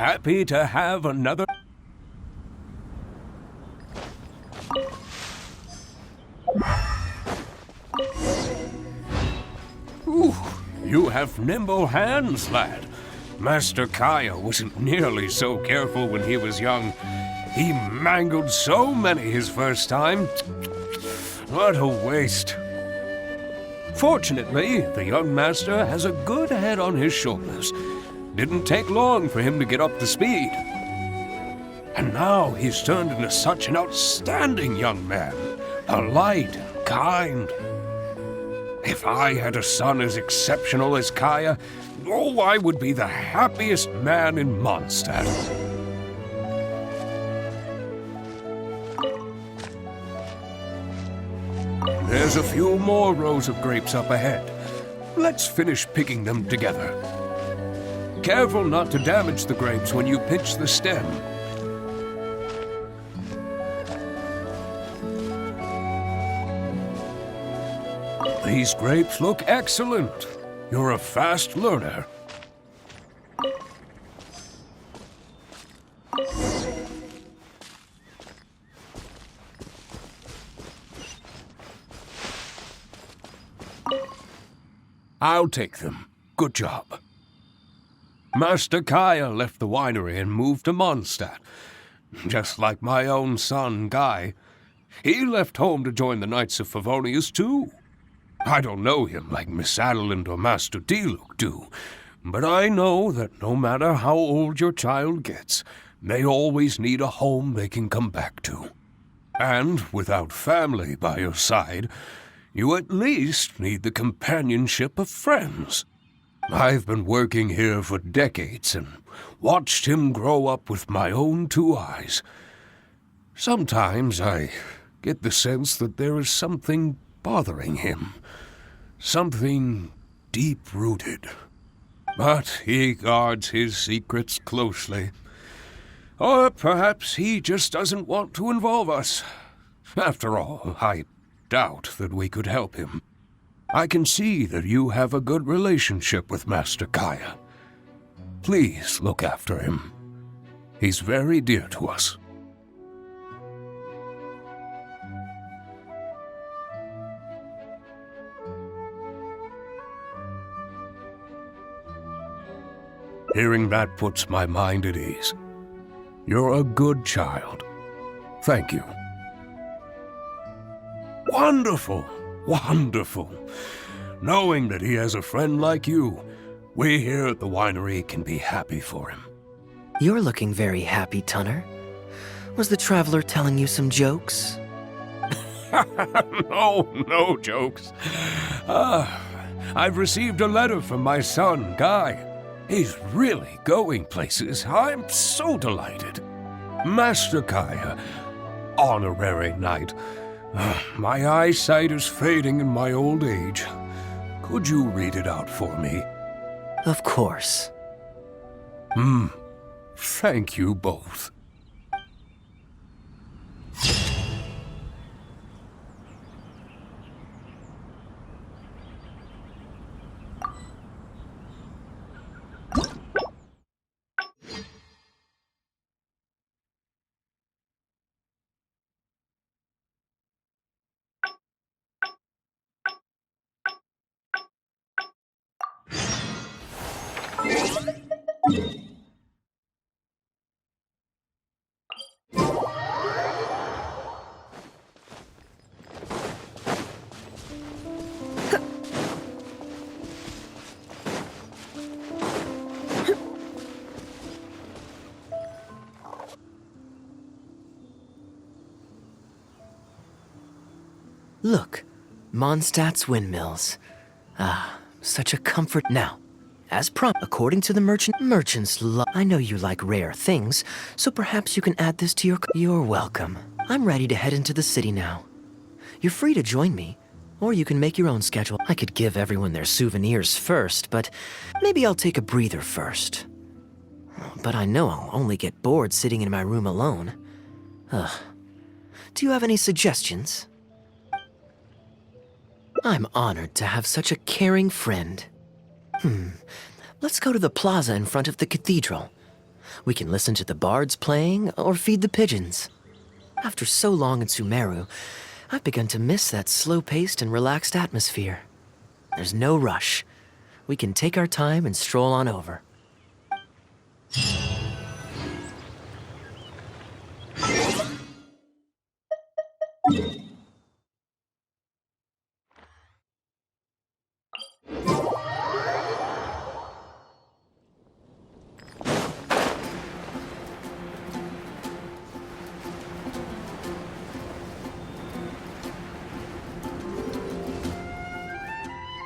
Happy to have another... Ooh, you have nimble hands, lad. Master Kaya wasn't nearly so careful when he was young. He mangled so many his first time. What a waste. Fortunately, the young master has a good head on his shoulders. Didn't take long for him to get up to speed. And now he's turned into such an outstanding young man. Polite and kind. If I had a son as exceptional as Kaya, oh, I would be the happiest man in Mondstadt. There's a few more rows of grapes up ahead. Let's finish picking them together. Careful not to damage the grapes when you pinch the stem. These grapes look excellent. You're a fast learner. I'll take them. Good job. Master Kaya left the winery and moved to Mondstadt. Just like my own son, Guy. He left home to join the Knights of Favonius, too. I don't know him like Miss Adeline or Master Diluc do, but I know that no matter how old your child gets, they always need a home they can come back to. And without family by your side, you at least need the companionship of friends. I've been working here for decades and watched him grow up with my own two eyes. Sometimes I get the sense that there is something bothering him. Something deep-rooted. But he guards his secrets closely. Or perhaps he just doesn't want to involve us. After all, I doubt that we could help him. I can see that you have a good relationship with Master Kaya. Please look after him. He's very dear to us. Hearing that puts my mind at ease. You're a good child. Thank you. Wonderful! Wonderful! Knowing that he has a friend like you, we here at the winery can be happy for him. You're looking very happy, Tunner. Was the traveler telling you some jokes? No jokes. I've received a letter from my son, Guy. He's really going places. I'm so delighted. Master Kaya, honorary knight. My eyesight is fading in my old age. Could you read it out for me? Of course. Thank you both. Look, Mondstadt's windmills. Ah, such a comfort now. As according to the merchants I know you like rare things, so perhaps you can add this to your... You're welcome. I'm ready to head into the city now. You're free to join me, or you can make your own schedule. I could give everyone their souvenirs first, but maybe I'll take a breather first. But I know I'll only get bored sitting in my room alone. Do you have any suggestions? I'm honored to have such a caring friend. Let's go to the plaza in front of the cathedral. We can listen to the bards playing or feed the pigeons. After so long in Sumeru, I've begun to miss that slow-paced and relaxed atmosphere. There's no rush. We can take our time and stroll on over.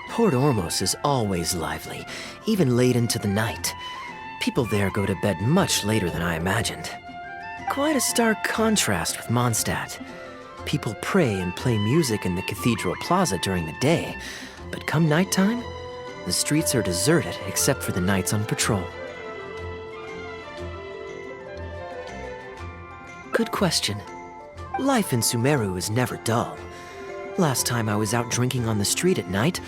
Port Ormos is always lively, even late into the night. People there go to bed much later than I imagined. Quite a stark contrast with Mondstadt. People pray and play music in the cathedral plaza during the day, but come nighttime, the streets are deserted except for the knights on patrol. Good question. Life in Sumeru is never dull. Last time I was out drinking on the street at night,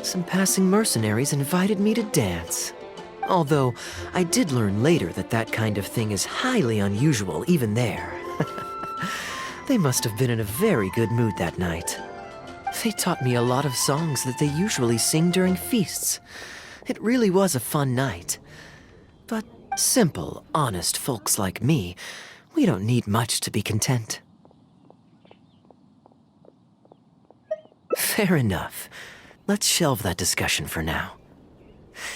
some passing mercenaries invited me to dance. Although, I did learn later that that kind of thing is highly unusual even there. They must have been in a very good mood that night. They taught me a lot of songs that they usually sing during feasts. It really was a fun night. But simple, honest folks like me, we don't need much to be content. Fair enough. Let's shelve that discussion for now.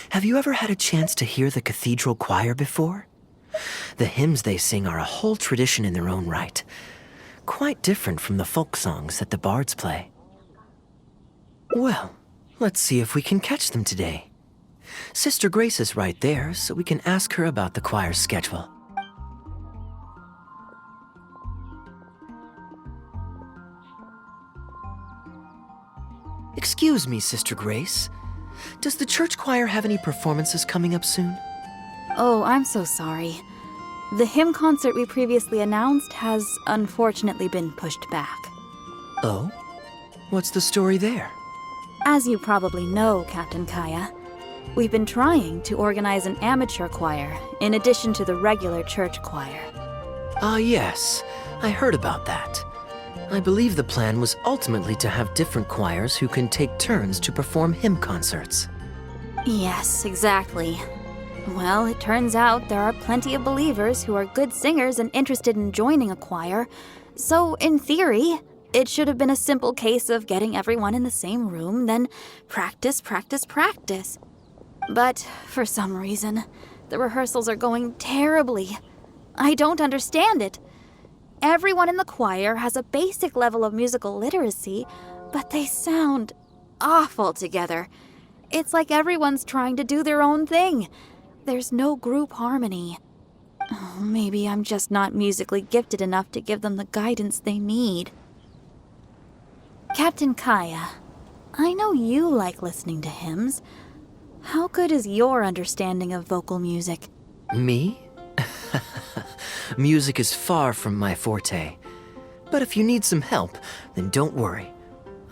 Have you ever had a chance to hear the cathedral choir before? The hymns they sing are a whole tradition in their own right. Quite different from the folk songs that the bards play. Well, let's see if we can catch them today. Sister Grace is right there, so we can ask her about the choir's schedule. Excuse me, Sister Grace. Does the church choir have any performances coming up soon? Oh, I'm so sorry. The hymn concert we previously announced has unfortunately been pushed back. Oh? What's the story there? As you probably know, Captain Kaya, we've been trying to organize an amateur choir in addition to the regular church choir. Ah, yes. I heard about that. I believe the plan was ultimately to have different choirs who can take turns to perform hymn concerts. Yes, exactly. Well, it turns out there are plenty of believers who are good singers and interested in joining a choir, so in theory, it should have been a simple case of getting everyone in the same room, then practice, practice, practice. But for some reason, the rehearsals are going terribly. I don't understand it. Everyone in the choir has a basic level of musical literacy, but they sound awful together. It's like everyone's trying to do their own thing. There's no group harmony. Oh, maybe I'm just not musically gifted enough to give them the guidance they need. Captain Kaya, I know you like listening to hymns. How good is your understanding of vocal music? Me? Music is far from my forte. But if you need some help, then don't worry.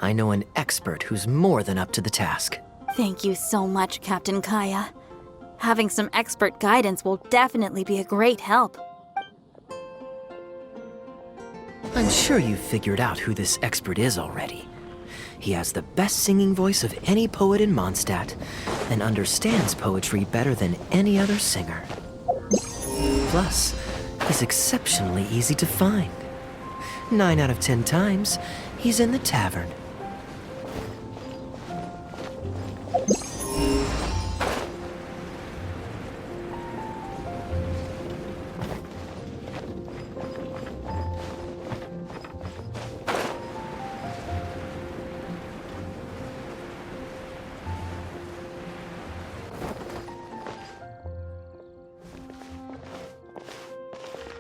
I know an expert who's more than up to the task. Thank you so much, Captain Kaya. Having some expert guidance will definitely be a great help. I'm sure you've figured out who this expert is already. He has the best singing voice of any poet in Mondstadt and understands poetry better than any other singer. Plus, he's exceptionally easy to find. 9 out of 10 times, he's in the tavern.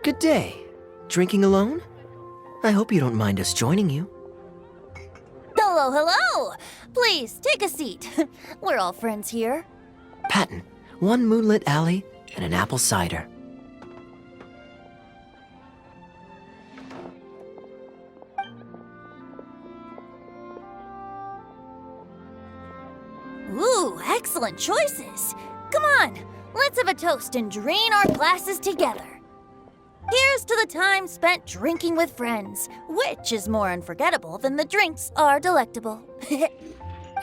Good day. Drinking alone? I hope you don't mind us joining you. Hello, hello! Please, take a seat. We're all friends here. Patton, 1 moonlit alley and an apple cider. Ooh, excellent choices. Come on, let's have a toast and drain our glasses together. Here's to the time spent drinking with friends, which is more unforgettable than the drinks are delectable.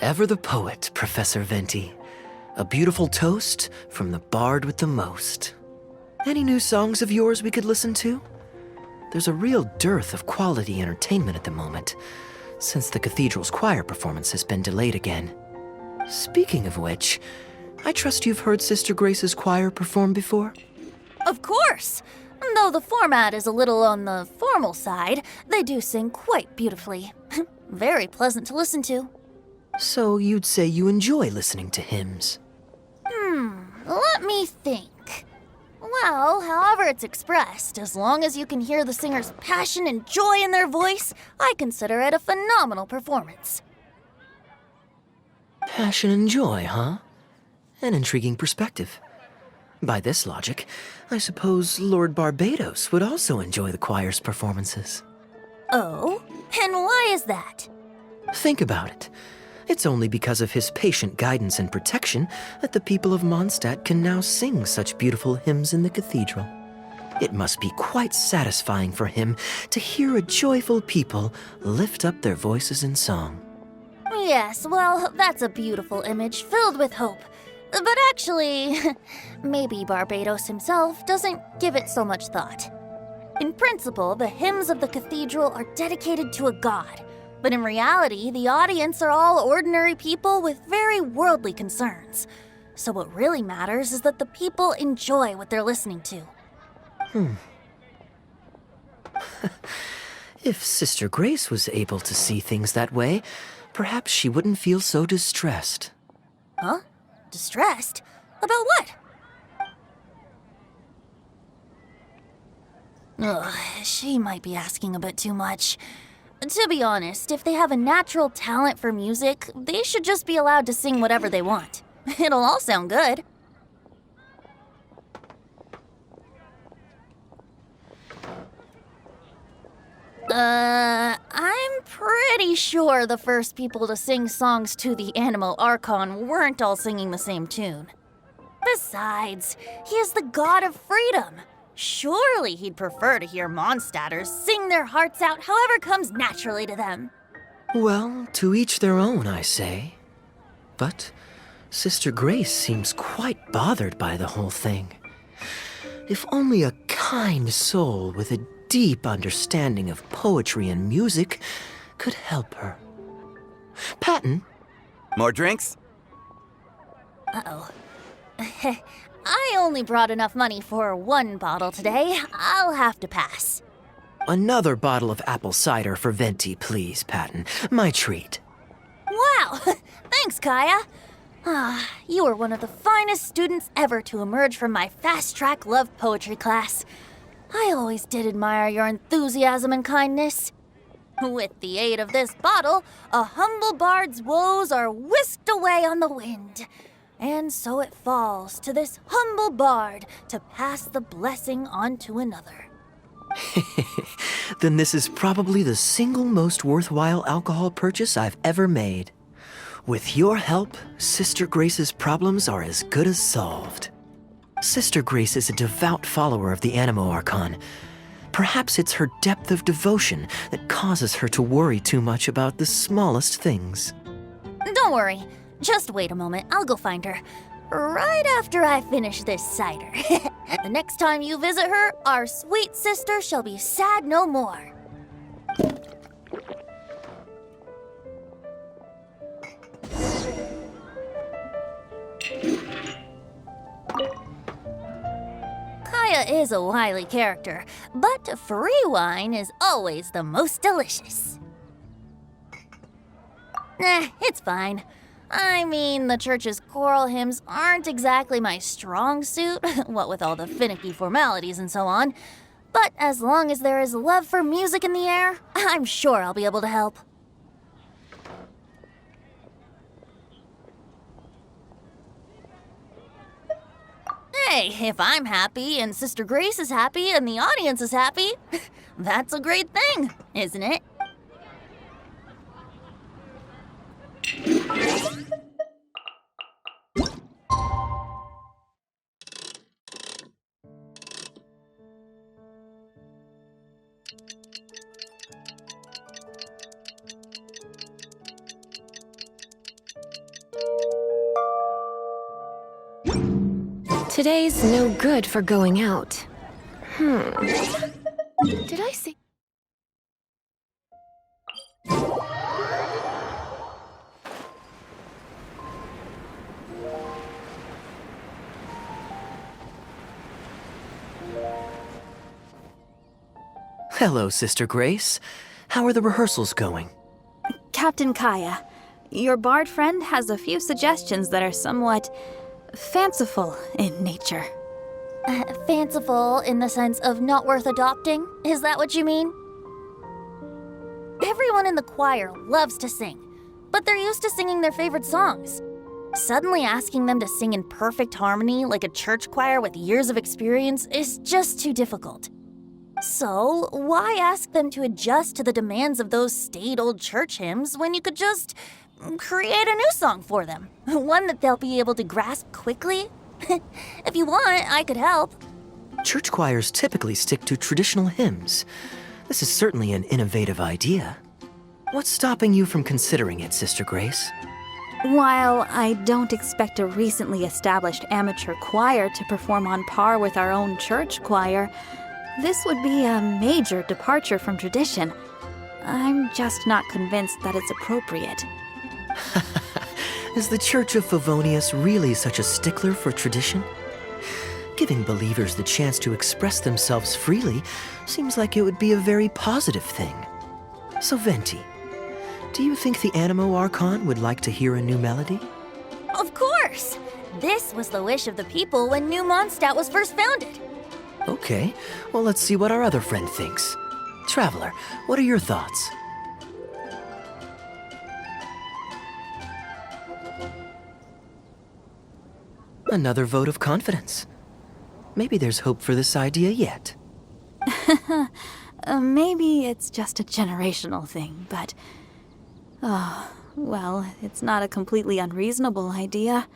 Ever the poet, Professor Venti. A beautiful toast from the bard with the most. Any new songs of yours we could listen to? There's a real dearth of quality entertainment at the moment, since the cathedral's choir performance has been delayed again. Speaking of which, I trust you've heard Sister Grace's choir perform before? Of course! Though the format is a little on the formal side, they do sing quite beautifully. Very pleasant to listen to. So you'd say you enjoy listening to hymns? Let me think. Well, however it's expressed, as long as you can hear the singer's passion and joy in their voice, I consider it a phenomenal performance. Passion and joy, huh? An intriguing perspective. By this logic, I suppose Lord Barbados would also enjoy the choir's performances. Oh? And why is that? Think about it. It's only because of his patient guidance and protection that the people of Mondstadt can now sing such beautiful hymns in the cathedral. It must be quite satisfying for him to hear a joyful people lift up their voices in song. Yes, well, that's a beautiful image filled with hope. But actually, maybe Barbados himself doesn't give it so much thought. In principle, the hymns of the cathedral are dedicated to a god. But in reality, the audience are all ordinary people with very worldly concerns. So what really matters is that the people enjoy what they're listening to. If Sister Grace was able to see things that way, perhaps she wouldn't feel so distressed. Huh? Distressed? About what? Ugh, she might be asking a bit too much. To be honest, if they have a natural talent for music, they should just be allowed to sing whatever they want. It'll all sound good. I'm pretty sure the first people to sing songs to the Animal Archon weren't all singing the same tune. Besides, he is the god of freedom. Surely he'd prefer to hear Mondstadters sing their hearts out however comes naturally to them. Well, to each their own, I say. But Sister Grace seems quite bothered by the whole thing. If only a kind soul with a deep understanding of poetry and music could help her. Patton? More drinks? Uh-oh. I only brought enough money for one bottle today. I'll have to pass. Another bottle of apple cider for Venti, please, Patton. My treat. Wow! Thanks, Kaya. You are one of the finest students ever to emerge from my fast-track love poetry class. I always did admire your enthusiasm and kindness. With the aid of this bottle, a humble bard's woes are whisked away on the wind. And so it falls to this humble bard to pass the blessing on to another. Then this is probably the single most worthwhile alcohol purchase I've ever made. With your help, Sister Grace's problems are as good as solved. Sister Grace is a devout follower of the Animo Archon. Perhaps it's her depth of devotion that causes her to worry too much about the smallest things. Don't worry. Just wait a moment. I'll go find her. Right after I finish this cider. The next time you visit her, our sweet sister shall be sad no more. Kaya is a wily character, but free wine is always the most delicious. It's fine. I mean, the church's choral hymns aren't exactly my strong suit, what with all the finicky formalities and so on. But as long as there is love for music in the air, I'm sure I'll be able to help. Hey, if I'm happy and Sister Grace is happy and the audience is happy, that's a great thing, isn't it? Today's no good for going out. Did I see? Hello, Sister Grace. How are the rehearsals going? Captain Kaya, your bard friend has a few suggestions that are somewhat fanciful in nature. Fanciful in the sense of not worth adopting? Is that what you mean? Everyone in the choir loves to sing, but they're used to singing their favorite songs. Suddenly asking them to sing in perfect harmony like a church choir with years of experience is just too difficult. So, why ask them to adjust to the demands of those staid old church hymns when you could just create a new song for them? One that they'll be able to grasp quickly? If you want, I could help. Church choirs typically stick to traditional hymns. This is certainly an innovative idea. What's stopping you from considering it, Sister Grace? While I don't expect a recently established amateur choir to perform on par with our own church choir, this would be a major departure from tradition. I'm just not convinced that it's appropriate. Is the Church of Favonius really such a stickler for tradition? Giving believers the chance to express themselves freely seems like it would be a very positive thing. So, Venti, do you think the Animo Archon would like to hear a new melody? Of course! This was the wish of the people when New Mondstadt was first founded. Okay, well, let's see what our other friend thinks. Traveler, what are your thoughts? Another vote of confidence. Maybe there's hope for this idea yet. Maybe it's just a generational thing, but... well, it's not a completely unreasonable idea.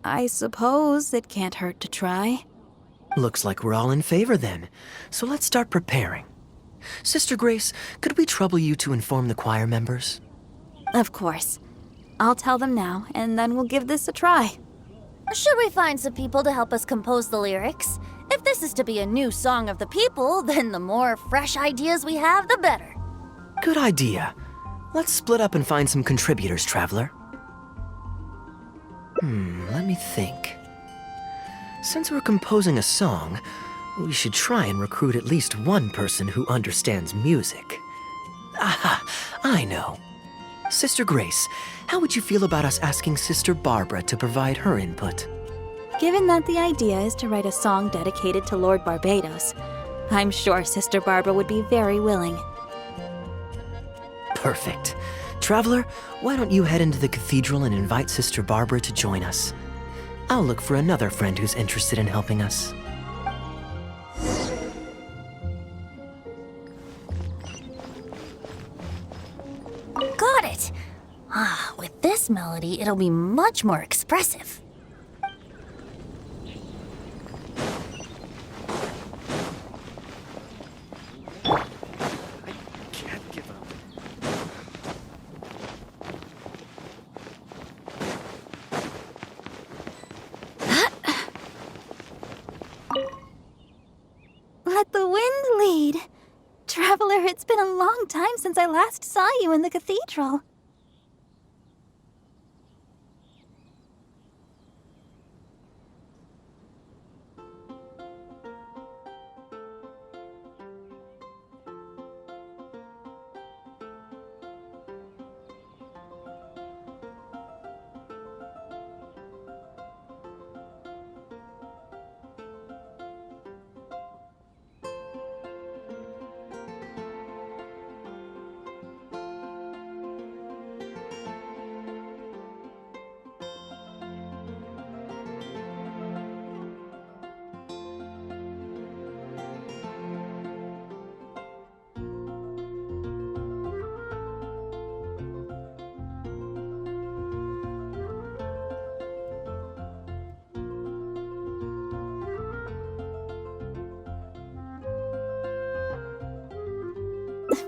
I suppose it can't hurt to try. Looks like we're all in favor then, so let's start preparing. Sister Grace, could we trouble you to inform the choir members? Of course. I'll tell them now, and then we'll give this a try. Should we find some people to help us compose the lyrics? If this is to be a new song of the people, then the more fresh ideas we have, the better. Good idea. Let's split up and find some contributors, Traveler. Let me think. Since we're composing a song, we should try and recruit at least one person who understands music. Aha, I know. Sister Grace, how would you feel about us asking Sister Barbara to provide her input? Given that the idea is to write a song dedicated to Lord Barbados, I'm sure Sister Barbara would be very willing. Perfect. Traveler, why don't you head into the cathedral and invite Sister Barbara to join us? I'll look for another friend who's interested in helping us. Got it! With this melody, it'll be much more expressive. Can't give up. Let the wind lead. Traveler, it's been a long time since I last saw you in the cathedral.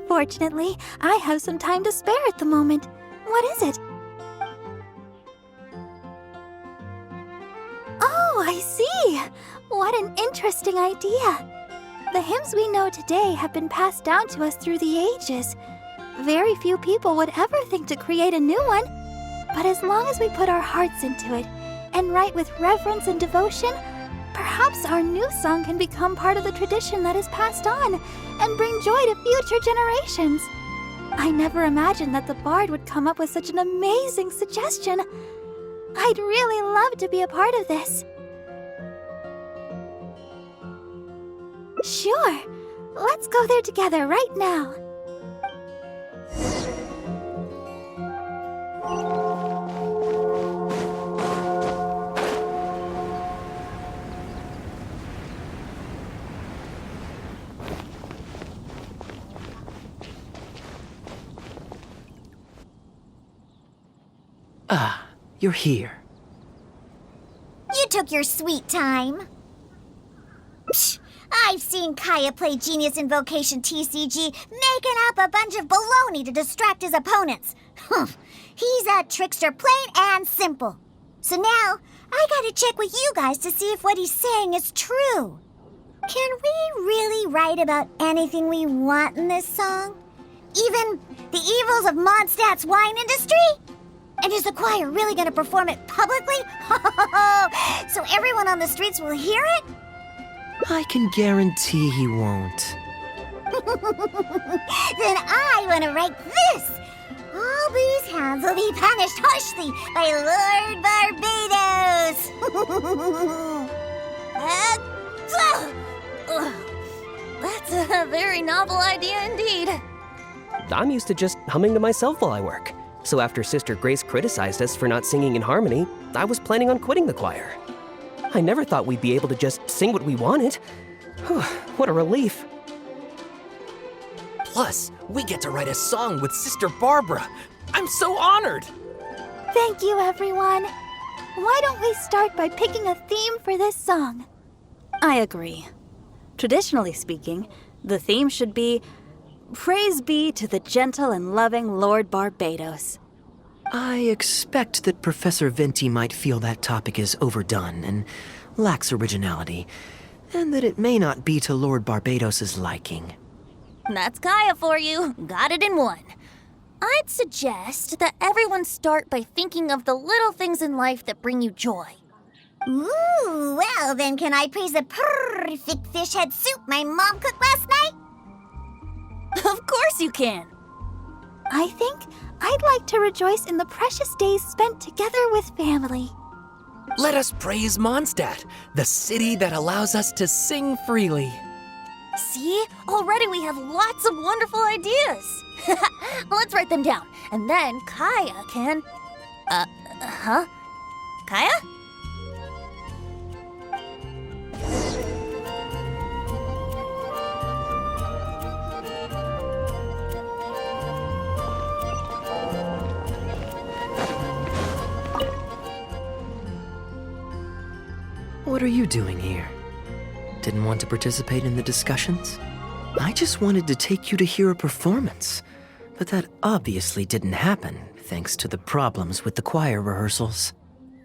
Fortunately, I have some time to spare at the moment. What is it? Oh, I see! What an interesting idea. The hymns we know today have been passed down to us through the ages. Very few people would ever think to create a new one. But as long as we put our hearts into it and write with reverence and devotion, perhaps our new song can become part of the tradition that is passed on and bring joy to future generations. I never imagined that the bard would come up with such an amazing suggestion. I'd really love to be a part of this. Sure. Let's go there together right now. Ah, you're here. You took your sweet time. Psh, I've seen Kaya play Genius Invocation TCG, making up a bunch of baloney to distract his opponents. He's a trickster, plain and simple. So now, I gotta check with you guys to see if what he's saying is true. Can we really write about anything we want in this song? Even the evils of Mondstadt's wine industry? And is the choir really gonna perform it publicly? So everyone on the streets will hear it? I can guarantee he won't. Then I want to write this. All these hounds will be punished harshly by Lord Barbados. That's a very novel idea indeed. I'm used to just humming to myself while I work. So after Sister Grace criticized us for not singing in harmony, I was planning on quitting the choir. I never thought we'd be able to just sing what we wanted. What a relief. Plus, we get to write a song with Sister Barbara. I'm so honored. Thank you, everyone. Why don't we start by picking a theme for this song? I agree. Traditionally speaking, the theme should be Praise be to the gentle and loving Lord Barbados. I expect that Professor Venti might feel that topic is overdone and lacks originality, and that it may not be to Lord Barbados's liking. That's Kaya for you. Got it in one. I'd suggest that everyone start by thinking of the little things in life that bring you joy. Ooh, well then can I praise the perfect fish head soup my mom cooked last night? Of course you can. I think I'd like to rejoice in the precious days spent together with family. Let us praise Mondstadt, the city that allows us to sing freely. See? Already we have lots of wonderful ideas. Let's write them down, and then Kaya can... Kaya? What are you doing here? Didn't want to participate in the discussions? I just wanted to take you to hear a performance, but that obviously didn't happen thanks to the problems with the choir rehearsals.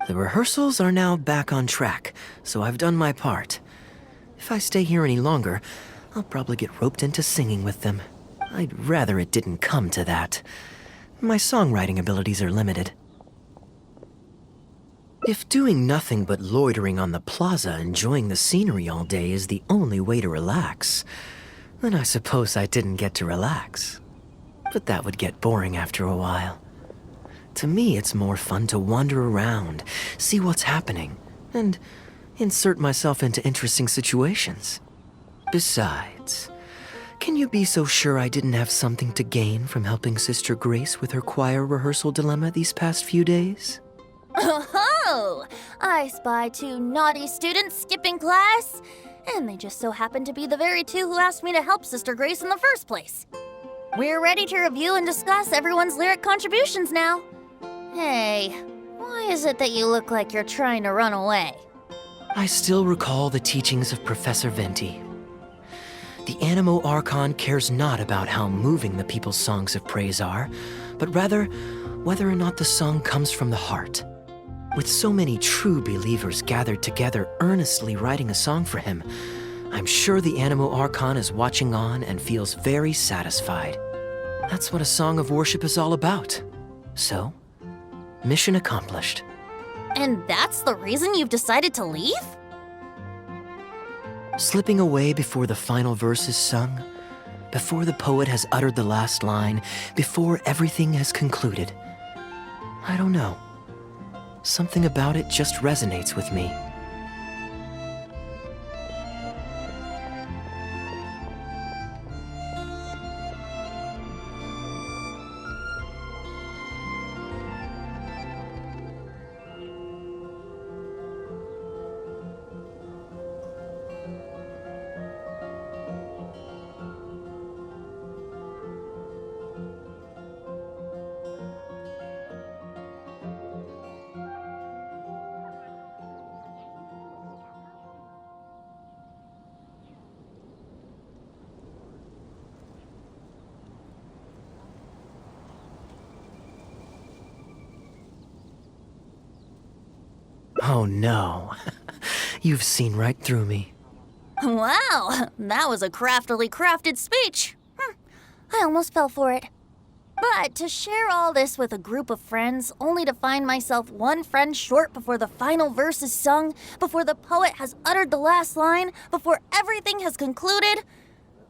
The rehearsals are now back on track, so I've done my part. If I stay here any longer, I'll probably get roped into singing with them. I'd rather it didn't come to that. My songwriting abilities are limited. If doing nothing but loitering on the plaza enjoying the scenery all day is the only way to relax, then I suppose I didn't get to relax. But that would get boring after a while. To me, it's more fun to wander around, see what's happening, and insert myself into interesting situations. Besides, can you be so sure I didn't have something to gain from helping Sister Grace with her choir rehearsal dilemma these past few days? Oh, I spy 2 naughty students skipping class, and they just so happen to be the very 2 who asked me to help Sister Grace in the first place. We're ready to review and discuss everyone's lyric contributions now. Hey, why is it that you look like you're trying to run away? I still recall the teachings of Professor Venti. The Animo Archon cares not about how moving the people's songs of praise are, but rather whether or not the song comes from the heart. With so many true believers gathered together earnestly writing a song for him, I'm sure the Animo Archon is watching on and feels very satisfied. That's what a song of worship is all about. So, mission accomplished. And that's the reason you've decided to leave? Slipping away before the final verse is sung, before the poet has uttered the last line, before everything has concluded. I don't know. Something about it just resonates with me. Oh no. You've seen right through me. Wow, that was a craftily crafted speech. I almost fell for it. But to share all this with a group of friends, only to find myself one friend short before the final verse is sung, before the poet has uttered the last line, before everything has concluded,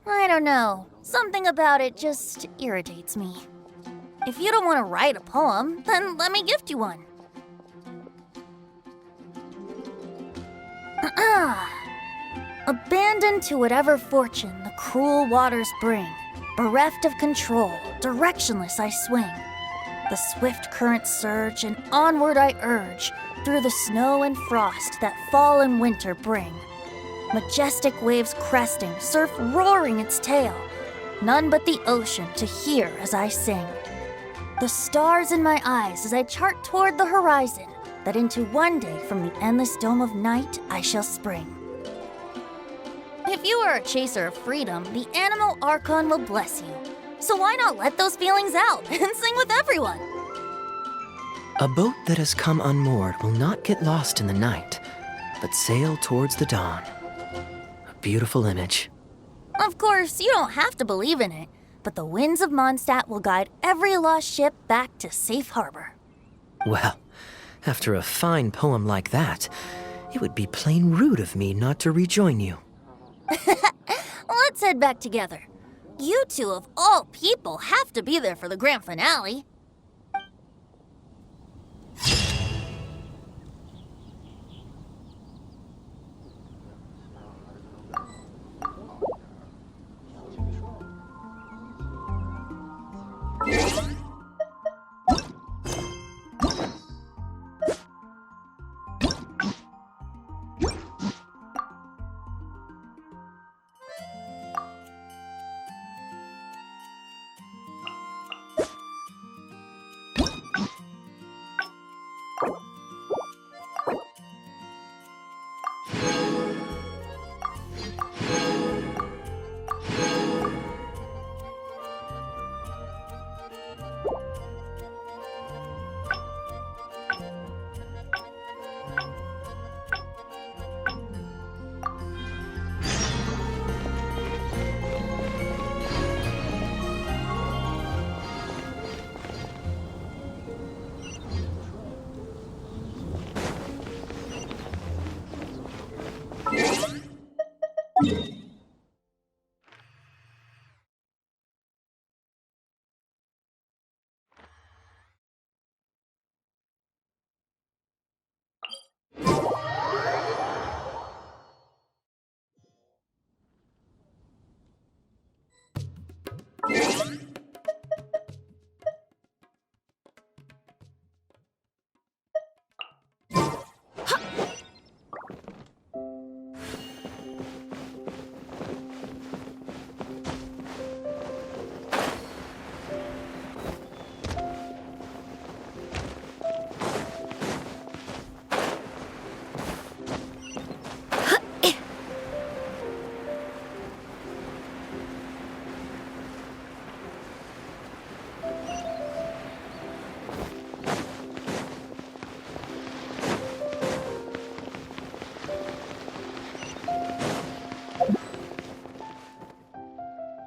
I don't know. Something about it just irritates me. If you don't want to write a poem, then let me gift you one. Abandoned to whatever fortune the cruel waters bring, bereft of control, directionless I swing. The swift currents surge, and onward I urge, through the snow and frost that fall and winter bring. Majestic waves cresting, surf roaring its tail, none but the ocean to hear as I sing. The stars in my eyes as I chart toward the horizon, that into one day from the endless dome of night I shall spring. If you are a chaser of freedom, the Animo Archon will bless you. So why not let those feelings out and sing with everyone? A boat that has come unmoored will not get lost in the night, but sail towards the dawn. A beautiful image. Of course, you don't have to believe in it, but the winds of Mondstadt will guide every lost ship back to safe harbor. Well, after a fine poem like that, it would be plain rude of me not to rejoin you. Let's head back together. You two, of all people, have to be there for the grand finale.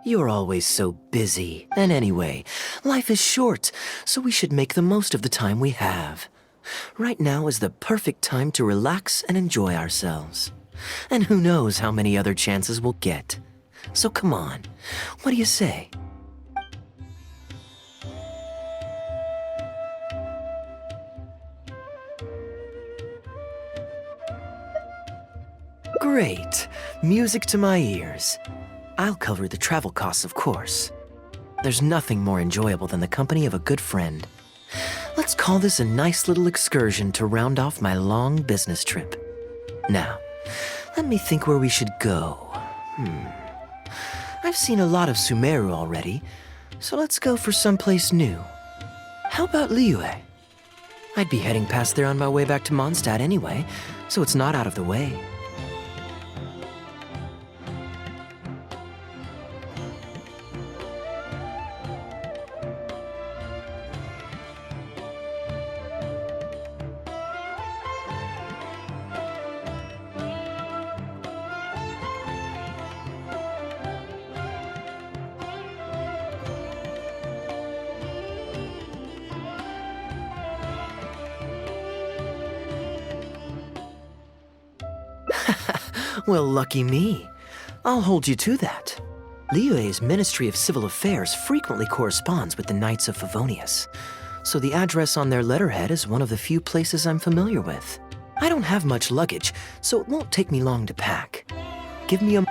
You're always so busy. And anyway, life is short, so we should make the most of the time we have. Right now is the perfect time to relax and enjoy ourselves. And who knows how many other chances we'll get. So come on, what do you say? Great. Music to my ears. I'll cover the travel costs, of course. There's nothing more enjoyable than the company of a good friend. Let's call this a nice little excursion to round off my long business trip. Now, let me think where we should go. I've seen a lot of Sumeru already, so let's go for someplace new. How about Liyue? I'd be heading past there on my way back to Mondstadt anyway, so it's not out of the way. Well, lucky me. I'll hold you to that. Liyue's Ministry of Civil Affairs frequently corresponds with the Knights of Favonius, so the address on their letterhead is one of the few places I'm familiar with. I don't have much luggage, so it won't take me long to pack. Give me a...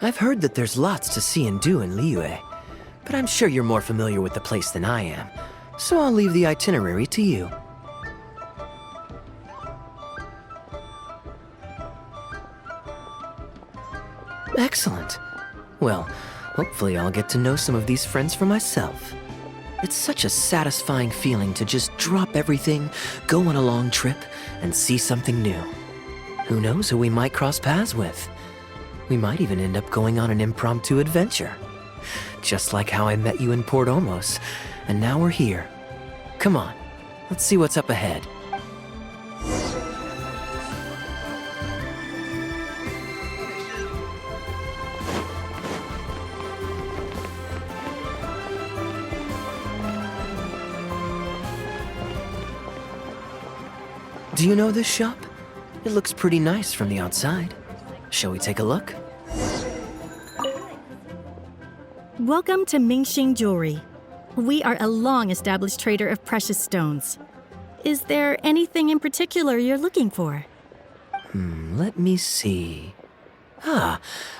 I've heard that there's lots to see and do in Liyue, but I'm sure you're more familiar with the place than I am, so I'll leave the itinerary to you. Excellent. Well, hopefully I'll get to know some of these friends for myself. It's such a satisfying feeling to just drop everything, go on a long trip, and see something new. Who knows who we might cross paths with? We might even end up going on an impromptu adventure. Just like how I met you in Port Olmos, and now we're here. Come on, let's see what's up ahead. Do you know this shop? It looks pretty nice from the outside. Shall we take a look? Welcome to Mingxing Jewelry. We are a long-established trader of precious stones. Is there anything in particular you're looking for? Let me see.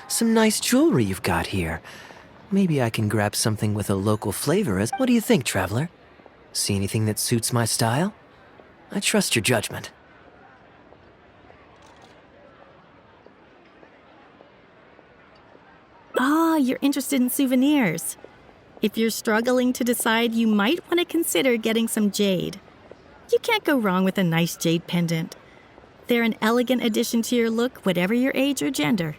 Some nice jewelry you've got here. Maybe I can grab something with a local flavor. What do you think, traveler? See anything that suits my style? I trust your judgment. You're interested in souvenirs. If you're struggling to decide, you might want to consider getting some jade. You can't go wrong with a nice jade pendant. They're an elegant addition to your look, whatever your age or gender.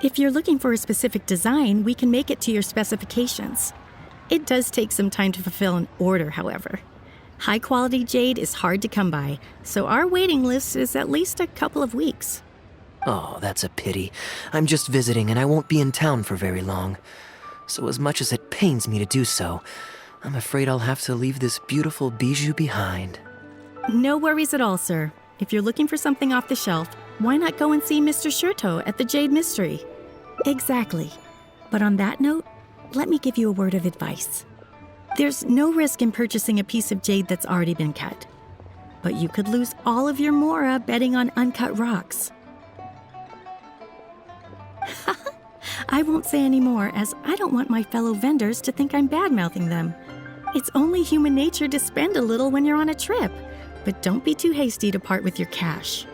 If you're looking for a specific design, we can make it to your specifications. It does take some time to fulfill an order, however. High-quality jade is hard to come by, so our waiting list is at least a couple of weeks. Oh, that's a pity. I'm just visiting and I won't be in town for very long. So as much as it pains me to do so, I'm afraid I'll have to leave this beautiful bijou behind. No worries at all, sir. If you're looking for something off the shelf, why not go and see Mr. Shurto at the Jade Mystery? Exactly. But on that note, let me give you a word of advice. There's no risk in purchasing a piece of jade that's already been cut. But you could lose all of your mora betting on uncut rocks. I won't say any more, as I don't want my fellow vendors to think I'm bad-mouthing them. It's only human nature to spend a little when you're on a trip, but don't be too hasty to part with your cash.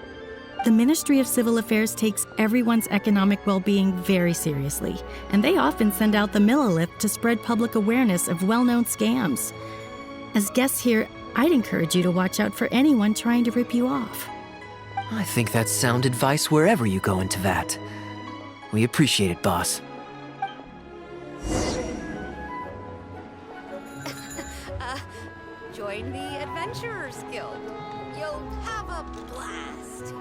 The Ministry of Civil Affairs takes everyone's economic well-being very seriously, and they often send out the Millilith to spread public awareness of well-known scams. As guests here, I'd encourage you to watch out for anyone trying to rip you off. I think that's sound advice wherever you go into that. We appreciate it, boss. Join the Adventurers Guild. You'll have a blast.